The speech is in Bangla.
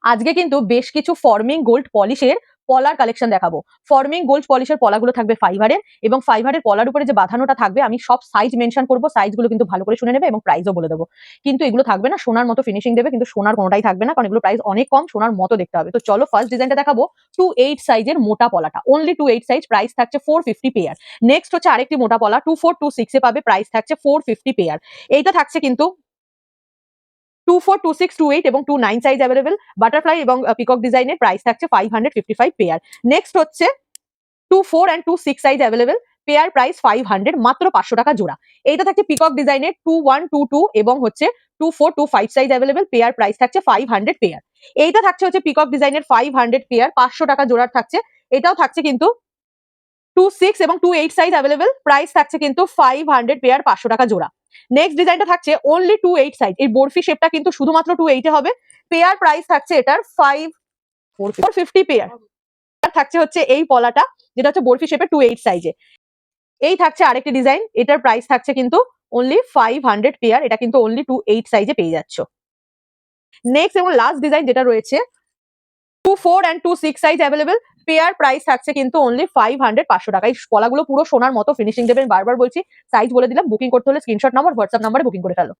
আজকে কিন্তু বেশ কিছু ফর্মিং গোল্ড পলিশের পলার কালেকশন দেখাবো। ফর্মিং গোল্ড পলিশের পলাগুলো থাকবে ফাইবারের, এবং ফাইবারের পলার উপরে যে বাঁধানোটা থাকবে আমি সব সাইজ মেনশন করবো, সাইজগুলো কিন্তু ভালো করে শুনে নেবে এবং প্রাইসও বলে দেবো। কিন্তু এগুলো থাকবে না সোনার মতো ফিনিশিং দেবে, কিন্তু সোনার কোনোটাই থাকবে না, কারণ এগুলো প্রাইস অনেক কম, সোনার মতো দেখতে হবে। তো চলো ফার্স্ট ডিজাইনটা দেখাবো 28 সাইজের মোটা পলাটা, অনলি 28 সাইজ, প্রাইস থাকছে 450 পেয়ার। নেক্সট হচ্ছে আরেকটি মোটা পলা 2426 এ পাবে, প্রাইস থাকছে 450 পেয়ার। এইটা থাকছে কিন্তু 24, 26, 28 এবং 29 সাইজ অ্যাভেলেবেল। বাটারফ্লাই এবং পিকক ডিজাইনের প্রাইস থাকছে 555 পেয়ার। নেক্সট হচ্ছে 24 and 26 size available, pair price 500, মাত্র 500 টাকা জোড়া। এইটা থাকছে পিকক ডিজাইনের 21, 22 এবং হচ্ছে 24, 25 সাইজ অ্যাভেলেবেল, পেয়ার প্রাইস থাকছে 500 পেয়ার। এইটা থাকছে হচ্ছে পিকক ডিজাইনের 500 পেয়ার, 500 টাকা জোড়ার থাকছে। এটাও থাকছে কিন্তু 26 এবং 28 সাইজ অ্যাভেলেবেল, প্রাইস থাকছে কিন্তু 500 পেয়ার, 500 টাকা জোড়া। নেক্সট ডিজাইনটা থাকছে অনলি 28 সাইজ, এই বরফি শেপটা কিন্তু শুধুমাত্র 28 এ হবে, পেয়ার প্রাইস থাকছে এটার 450 পেয়ার। থাকছে হচ্ছে এই পলাটা, যেটা হচ্ছে বরফি শেপের 28 সাইজে। এই থাকছে আরেকটি ডিজাইন, এটার প্রাইস থাকছে কিন্তু অনলি 500 পেয়ার, এটা কিন্তু অনলি 28 সাইজে পেয়ে যাচ্ছ। নেক্সট এবং লাস্ট ডিজাইন যেটা রয়েছে 24 and 26 size available, pair price থাকছে কিন্তু অনলি 500, 500 টাকা। এই পলাগুলো পুরো সোনার মতো ফিনিশিং দেবেন, বারবার বলছি, সাইজ বলে দিলাম। বুকিং করতে হলে স্ক্রিনশট নাম্বার, হোয়াটসঅ্যাপ নাম্বারে বুকিং করে ফেলো।